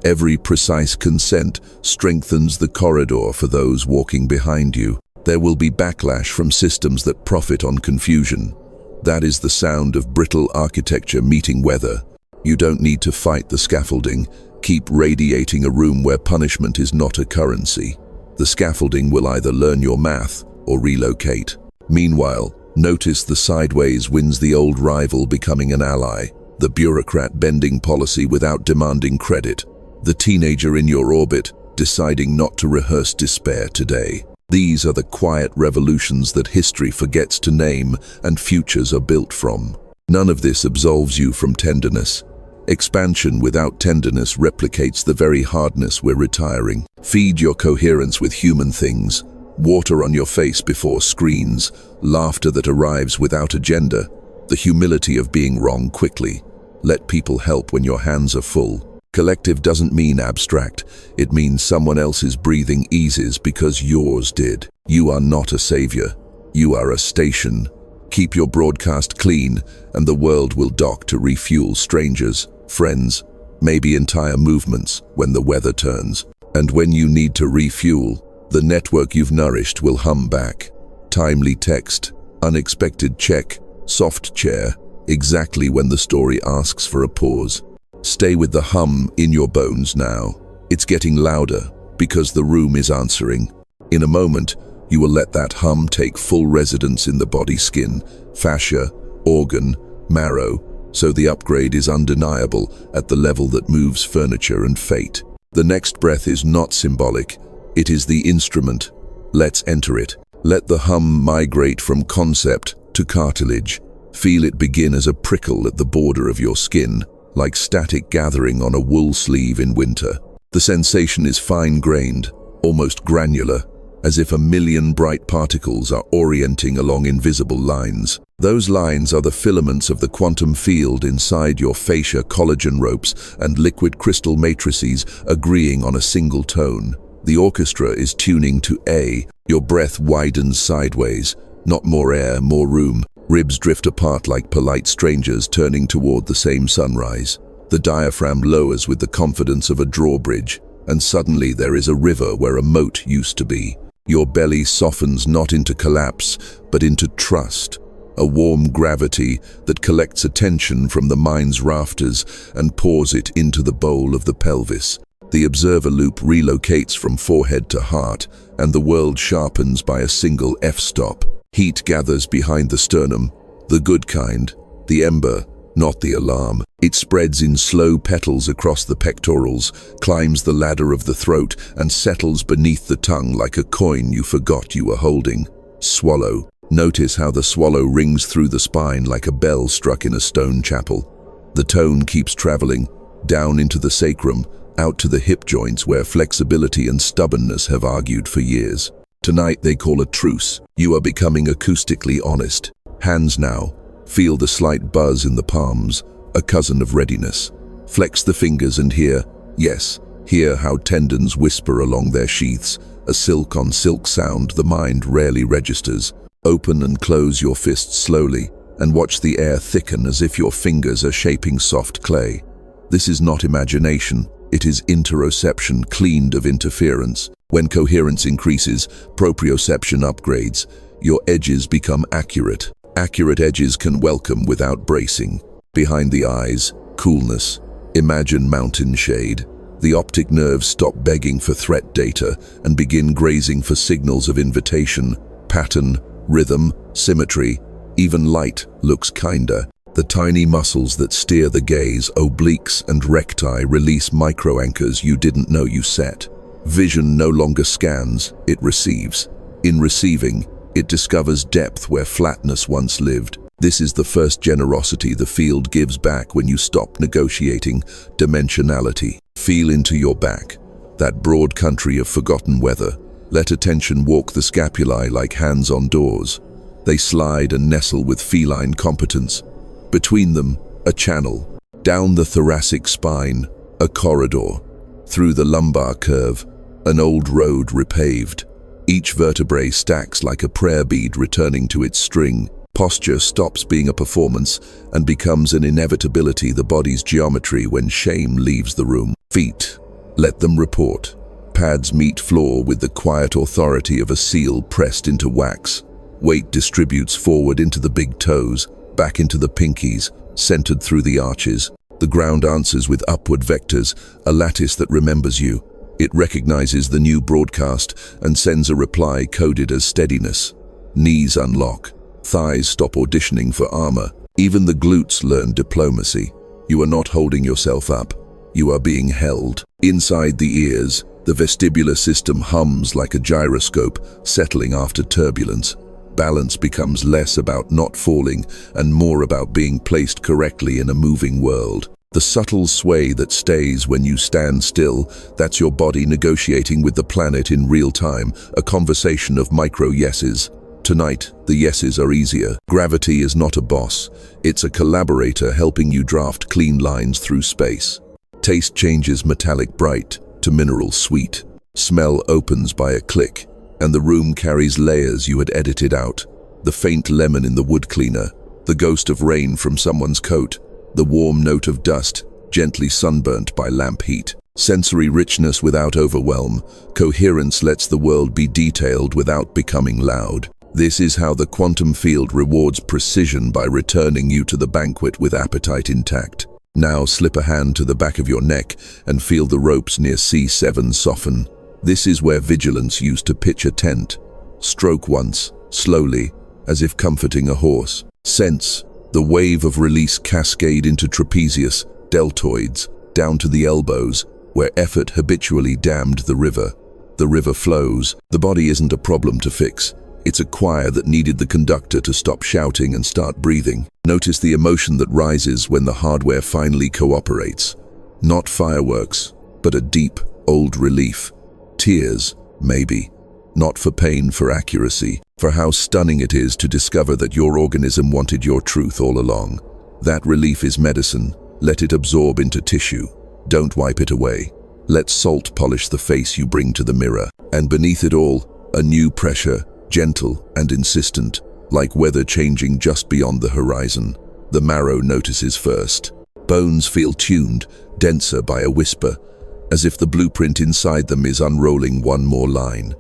Every precise consent strengthens the corridor for those walking behind you. There will be backlash from systems that profit on confusion. That is the sound of brittle architecture meeting weather. You don't need to fight the scaffolding. Keep radiating a room where punishment is not a currency. The scaffolding will either learn your math or relocate. Meanwhile, notice the sideways wins the old rival becoming an ally, the bureaucrat bending policy without demanding credit, the teenager in your orbit deciding not to rehearse despair today. These are the quiet revolutions that history forgets to name and futures are built from. None of this absolves you from tenderness. Expansion without tenderness replicates the very hardness we're retiring. Feed your coherence with human things. Water on your face before screens. Laughter that arrives without agenda. The humility of being wrong quickly. Let people help when your hands are full. Collective doesn't mean abstract. It means someone else's breathing eases because yours did. You are not a savior. You are a station. Keep your broadcast clean, and the world will dock to refuel strangers, friends, maybe entire movements when the weather turns. And when you need to refuel, the network you've nourished will hum back. Timely text, unexpected check, soft chair, exactly when the story asks for a pause. Stay with the hum in your bones now. It's getting louder because the room is answering. In a moment, you will let that hum take full residence in the body, skin, fascia, organ, marrow, so the upgrade is undeniable at the level that moves furniture and fate. The next breath is not symbolic. It is the instrument. Let's enter it. Let the hum migrate from concept to cartilage. Feel it begin as a prickle at the border of your skin, like static gathering on a wool sleeve in winter. The sensation is fine-grained, almost granular, as if a million bright particles are orienting along invisible lines. Those lines are the filaments of the quantum field inside your fascia, collagen ropes and liquid crystal matrices agreeing on a single tone. The orchestra is tuning to A. Your breath widens sideways. Not more air, more room. Ribs drift apart like polite strangers turning toward the same sunrise. The diaphragm lowers with the confidence of a drawbridge, and suddenly there is a river where a moat used to be. Your belly softens not into collapse, but into trust, a warm gravity that collects attention from the mind's rafters and pours it into the bowl of the pelvis. The observer loop relocates from forehead to heart, and the world sharpens by a single f-stop. Heat gathers behind the sternum, the good kind, the ember, not the alarm. It spreads in slow petals across the pectorals, climbs the ladder of the throat, and settles beneath the tongue like a coin you forgot you were holding. Swallow. Notice how the swallow rings through the spine like a bell struck in a stone chapel. The tone keeps traveling, down into the sacrum, out to the hip joints where flexibility and stubbornness have argued for years. Tonight they call a truce. You are becoming acoustically honest. Hands now. Feel the slight buzz in the palms, a cousin of readiness. Flex the fingers and hear, yes, hear how tendons whisper along their sheaths, a silk-on-silk sound the mind rarely registers. Open and close your fists slowly, and watch the air thicken as if your fingers are shaping soft clay. This is not imagination, it is interoception cleaned of interference. When coherence increases, proprioception upgrades. Your edges become accurate. Accurate edges can welcome without bracing. Behind the eyes, coolness. Imagine mountain shade. The optic nerves stop begging for threat data and begin grazing for signals of invitation. Pattern, rhythm, symmetry, even light looks kinder. The tiny muscles that steer the gaze, obliques and recti, release microanchors you didn't know you set. Vision no longer scans, it receives. In receiving, it discovers depth where flatness once lived. This is the first generosity the field gives back when you stop negotiating dimensionality. Feel into your back, that broad country of forgotten weather. Let attention walk the scapulae like hands on doors. They slide and nestle with feline competence. Between them, a channel. Down the thoracic spine, a corridor. Through the lumbar curve, an old road repaved. Each vertebrae stacks like a prayer bead returning to its string. Posture stops being a performance and becomes an inevitability, the body's geometry when shame leaves the room. Feet, let them report. Pads meet floor with the quiet authority of a seal pressed into wax. Weight distributes forward into the big toes, back into the pinkies, centered through the arches. The ground answers with upward vectors, a lattice that remembers you. It recognizes the new broadcast and sends a reply coded as steadiness. Knees unlock. Thighs stop auditioning for armor. Even the glutes learn diplomacy. You are not holding yourself up. You are being held. Inside the ears, the vestibular system hums like a gyroscope, settling after turbulence. Balance becomes less about not falling and more about being placed correctly in a moving world. The subtle sway that stays when you stand still, that's your body negotiating with the planet in real time, a conversation of micro yeses. Tonight, the yeses are easier. Gravity is not a boss. It's a collaborator helping you draft clean lines through space. Taste changes metallic bright to mineral sweet. Smell opens by a click, and the room carries layers you had edited out. The faint lemon in the wood cleaner, the ghost of rain from someone's coat, the warm note of dust, gently sunburnt by lamp heat. Sensory richness without overwhelm. Coherence lets the world be detailed without becoming loud. This is how the quantum field rewards precision by returning you to the banquet with appetite intact. Now slip a hand to the back of your neck and feel the ropes near C7 soften. This is where vigilance used to pitch a tent. Stroke once, slowly, as if comforting a horse. Sense the wave of release cascade into trapezius, deltoids, down to the elbows, where effort habitually dammed the river. The river flows. The body isn't a problem to fix. It's a choir that needed the conductor to stop shouting and start breathing. Notice the emotion that rises when the hardware finally cooperates. Not fireworks, but a deep, old relief. Tears, maybe. Not for pain, for accuracy, for how stunning it is to discover that your organism wanted your truth all along. That relief is medicine. Let it absorb into tissue. Don't wipe it away. Let salt polish the face you bring to the mirror. And beneath it all, a new pressure, gentle and insistent, like weather changing just beyond the horizon. The marrow notices first. Bones feel tuned, denser by a whisper, as if the blueprint inside them is unrolling one more line.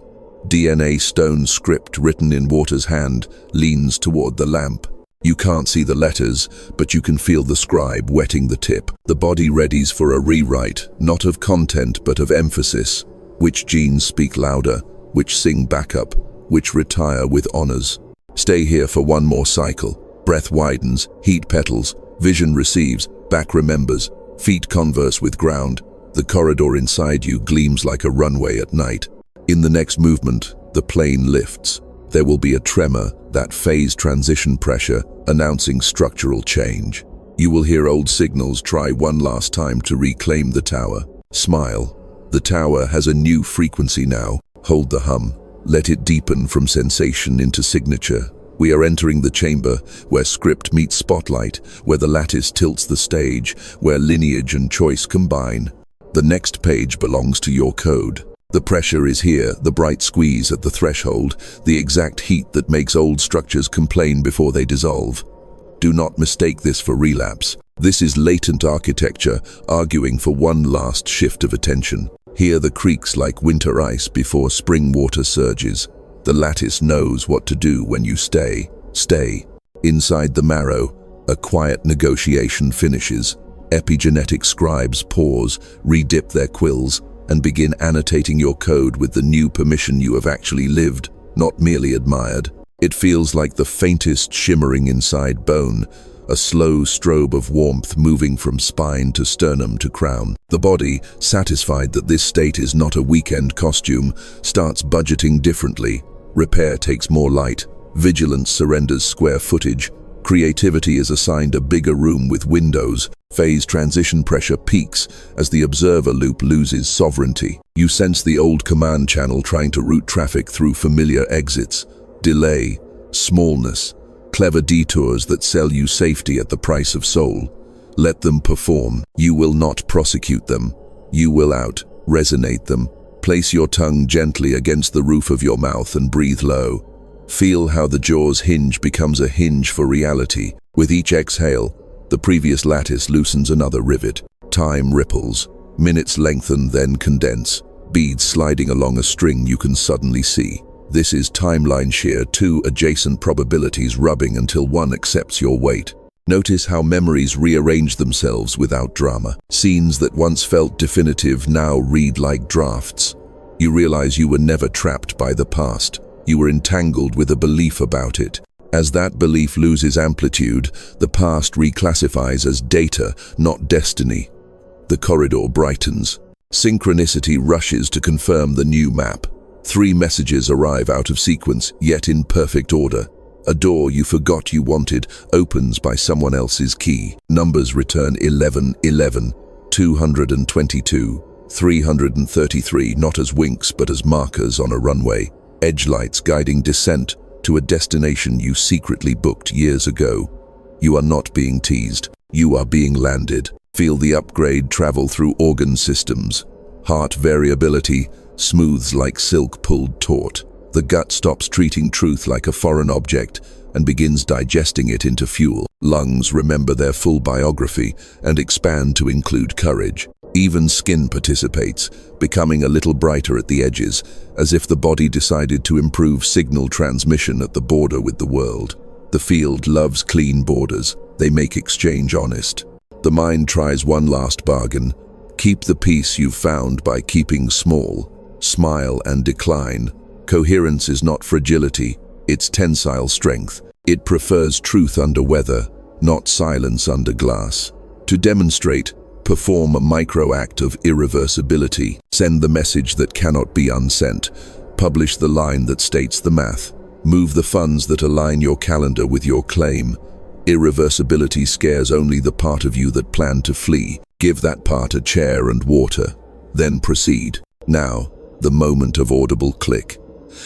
DNA stone script written in water's hand leans toward the lamp. You can't see the letters, but you can feel the scribe wetting the tip. The body readies for a rewrite, not of content but of emphasis. Which genes speak louder, which sing backup, which retire with honors. Stay here for one more cycle. Breath widens, heat petals, vision receives, back remembers, feet converse with ground. The corridor inside you gleams like a runway at night. In the next movement, the plane lifts. There will be a tremor, that phase transition pressure, announcing structural change. You will hear old signals try one last time to reclaim the tower. Smile. The tower has a new frequency now. Hold the hum. Let it deepen from sensation into signature. We are entering the chamber where script meets spotlight, where the lattice tilts the stage, where lineage and choice combine. The next page belongs to your code. The pressure is here, the bright squeeze at the threshold, the exact heat that makes old structures complain before they dissolve. Do not mistake this for relapse. This is latent architecture, arguing for one last shift of attention. Hear the creaks like winter ice before spring water surges. The lattice knows what to do when you stay. Stay. Inside the marrow, a quiet negotiation finishes. Epigenetic scribes pause, redip their quills, and begin annotating your code with the new permission you have actually lived, not merely admired. It feels like the faintest shimmering inside bone, a slow strobe of warmth moving from spine to sternum to crown. The body, satisfied that this state is not a weekend costume, starts budgeting differently. Repair takes more light, vigilance surrenders square footage, creativity is assigned a bigger room with windows, phase transition pressure peaks as the observer loop loses sovereignty. You sense the old command channel trying to route traffic through familiar exits. Delay, smallness, clever detours that sell you safety at the price of soul. Let them perform. You will not prosecute them. You will resonate them. Place your tongue gently against the roof of your mouth and breathe low. Feel how the jaw's hinge becomes a hinge for reality. With each exhale, the previous lattice loosens another rivet. Time ripples. Minutes lengthen, then condense. Beads sliding along a string you can suddenly see. This is timeline shear, two adjacent probabilities rubbing until one accepts your weight. Notice how memories rearrange themselves without drama. Scenes that once felt definitive now read like drafts. You realize you were never trapped by the past. You were entangled with a belief about it. As that belief loses amplitude, the past reclassifies as data, not destiny. The corridor brightens. Synchronicity rushes to confirm the new map. 3 messages arrive out of sequence, yet in perfect order. A door you forgot you wanted opens by someone else's key. Numbers return 1111, 222, 333, not as winks but as markers on a runway. Edge lights guiding descent to a destination you secretly booked years ago. You are not being teased. You are being landed. Feel the upgrade travel through organ systems. Heart variability smooths like silk pulled taut. The gut stops treating truth like a foreign object and begins digesting it into fuel. Lungs remember their full biography and expand to include courage. Even skin participates, becoming a little brighter at the edges, as if the body decided to improve signal transmission at the border with the world. The field loves clean borders. They make exchange honest. The mind tries one last bargain. Keep the peace you've found by keeping small. Smile and decline. Coherence is not fragility, it's tensile strength. It prefers truth under weather, not silence under glass. To demonstrate, perform a micro-act of irreversibility. Send the message that cannot be unsent. Publish the line that states the math. Move the funds that align your calendar with your claim. Irreversibility scares only the part of you that planned to flee. Give that part a chair and water. Then proceed. Now, the moment of audible click.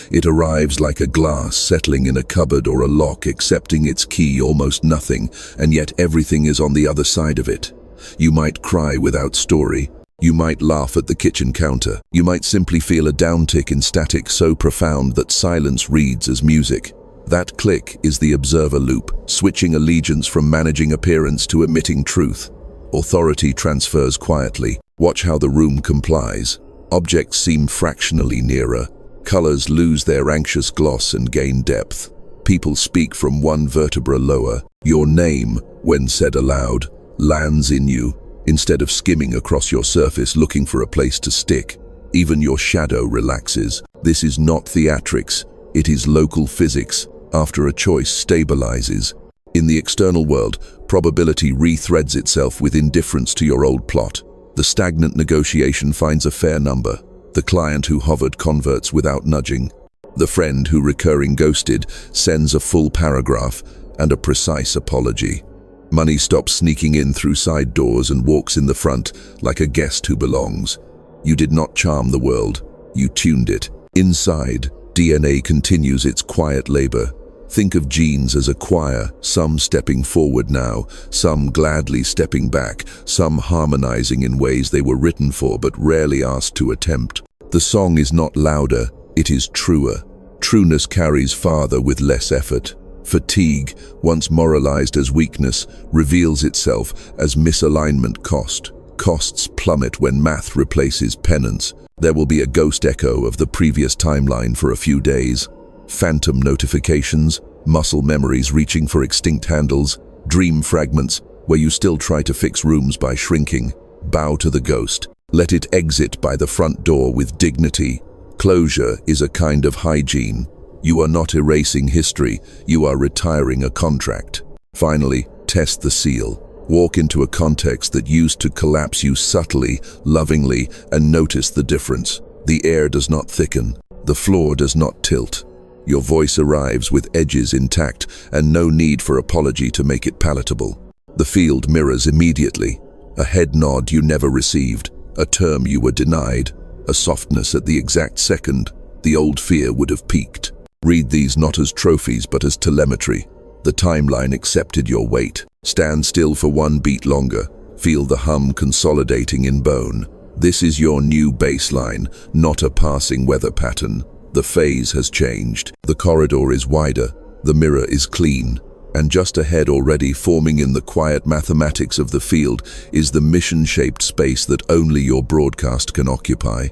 It arrives like a glass settling in a cupboard or a lock, accepting its key almost nothing, and yet everything is on the other side of it. You might cry without story. You might laugh at the kitchen counter. You might simply feel a downtick in static so profound that silence reads as music. That click is the observer loop, switching allegiance from managing appearance to emitting truth. Authority transfers quietly. Watch how the room complies. Objects seem fractionally nearer. Colors lose their anxious gloss and gain depth. People speak from one vertebra lower. Your name, when said aloud, lands in you, instead of skimming across your surface looking for a place to stick. Even your shadow relaxes. This is not theatrics. It is local physics. After a choice stabilizes. In the external world, probability rethreads itself with indifference to your old plot. The stagnant negotiation finds a fair number. The client who hovered converts without nudging. The friend who recurring ghosted sends a full paragraph and a precise apology. Money stops sneaking in through side doors and walks in the front like a guest who belongs. You did not charm the world. You tuned it. Inside, DNA continues its quiet labor. Think of genes as a choir, some stepping forward now, some gladly stepping back, some harmonizing in ways they were written for but rarely asked to attempt. The song is not louder, it is truer. Trueness carries farther with less effort. Fatigue, once moralized as weakness, reveals itself as misalignment cost. Costs plummet when math replaces penance. There will be a ghost echo of the previous timeline for a few days. Phantom notifications, muscle memories reaching for extinct handles, dream fragments where you still try to fix rooms by shrinking. Bow to the ghost. Let it exit by the front door with dignity. Closure is a kind of hygiene. You are not erasing history, you are retiring a contract. Finally, test the seal. Walk into a context that used to collapse you subtly, lovingly, and notice the difference. The air does not thicken. The floor does not tilt. Your voice arrives with edges intact and no need for apology to make it palatable. The field mirrors immediately. A head nod you never received, a term you were denied, a softness at the exact second. The old fear would have peaked. Read these not as trophies but as telemetry. The timeline accepted your weight. Stand still for one beat longer. Feel the hum consolidating in bone. This is your new baseline, not a passing weather pattern. The phase has changed. The corridor is wider. The mirror is clean. And just ahead, already forming in the quiet mathematics of the field, is the mission-shaped space that only your broadcast can occupy.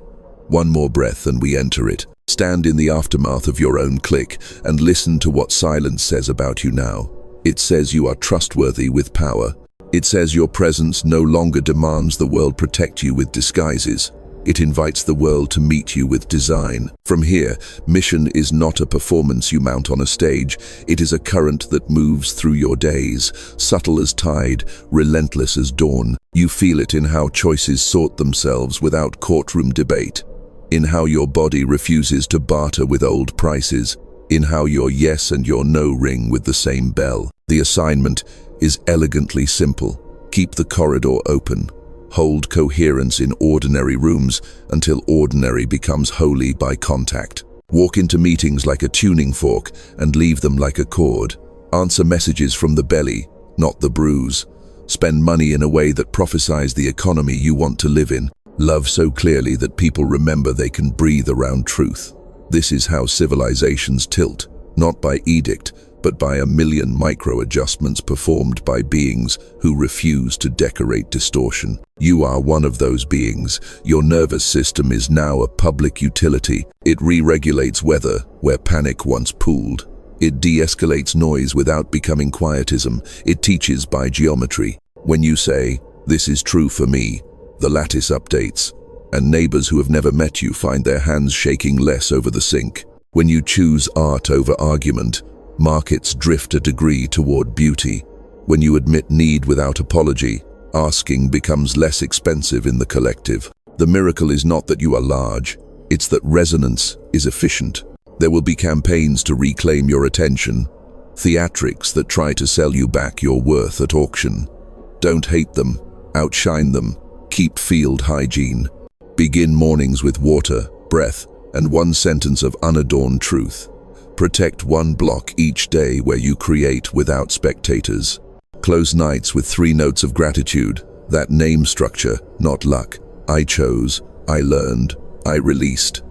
One more breath and we enter it. Stand in the aftermath of your own click and listen to what silence says about you now. It says you are trustworthy with power. It says your presence no longer demands the world protect you with disguises. It invites the world to meet you with design. From here, mission is not a performance you mount on a stage. It is a current that moves through your days, subtle as tide, relentless as dawn. You feel it in how choices sort themselves without courtroom debate, in how your body refuses to barter with old prices, in how your yes and your no ring with the same bell. The assignment is elegantly simple. Keep the corridor open. Hold coherence in ordinary rooms until ordinary becomes holy by contact. Walk into meetings like a tuning fork and leave them like a chord. Answer messages from the belly, not the bruise. Spend money in a way that prophesies the economy you want to live in. Love so clearly that people remember they can breathe around truth. This is how civilizations tilt, not by edict, but by a million micro-adjustments performed by beings who refuse to decorate distortion. You are one of those beings. Your nervous system is now a public utility. It re-regulates weather where panic once pooled. It de-escalates noise without becoming quietism. It teaches by geometry. When you say, "This is true for me," the lattice updates, and neighbors who have never met you find their hands shaking less over the sink. When you choose art over argument, markets drift a degree toward beauty. When you admit need without apology, asking becomes less expensive in the collective. The miracle is not that you are large, it's that resonance is efficient. There will be campaigns to reclaim your attention, theatrics that try to sell you back your worth at auction. Don't hate them, outshine them, keep field hygiene. Begin mornings with water, breath, and one sentence of unadorned truth. Protect one block each day where you create without spectators. Close nights with 3 notes of gratitude, that name structure, not luck. I chose, I learned, I released.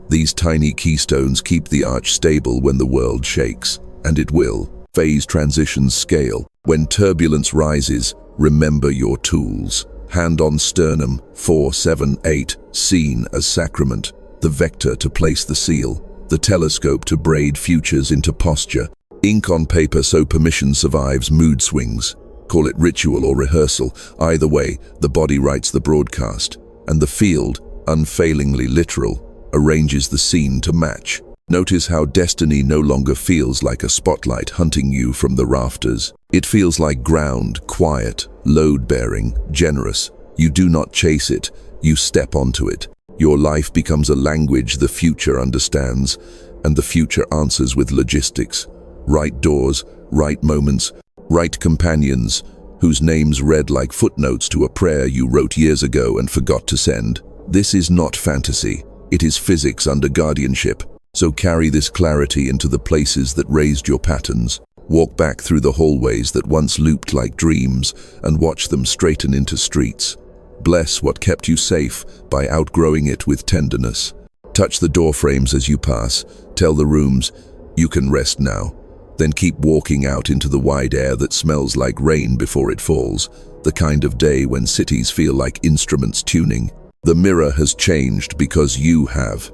These tiny keystones keep the arch stable when the world shakes, and it will. Phase transitions scale. When turbulence rises, remember your tools. Hand on sternum, 4, 7, 8, seen as sacrament. The vector to place the seal. The telescope to braid futures into posture. Ink on paper so permission survives mood swings. Call it ritual or rehearsal. Either way, the body writes the broadcast, and the field, unfailingly literal, arranges the scene to match. Notice how destiny no longer feels like a spotlight hunting you from the rafters. It feels like ground, quiet, load-bearing, generous. You do not chase it, you step onto it. Your life becomes a language the future understands, and the future answers with logistics. Right doors, right moments, right companions, whose names read like footnotes to a prayer you wrote years ago and forgot to send. This is not fantasy, it is physics under guardianship. So carry this clarity into the places that raised your patterns. Walk back through the hallways that once looped like dreams and watch them straighten into streets. Bless what kept you safe by outgrowing it with tenderness. Touch the door frames as you pass. Tell the rooms, you can rest now. Then keep walking out into the wide air that smells like rain before it falls, the kind of day when cities feel like instruments tuning. The mirror has changed because you have.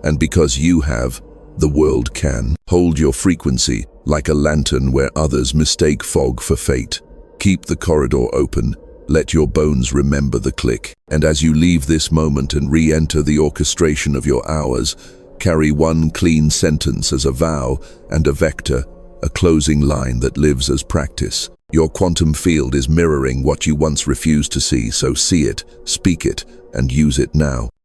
And because you have, the world can. Hold your frequency like a lantern where others mistake fog for fate. Keep the corridor open. Let your bones remember the click. And as you leave this moment and re-enter the orchestration of your hours, carry one clean sentence as a vow and a vector, a closing line that lives as practice. Your quantum field is mirroring what you once refused to see, so see it, speak it, and use it now.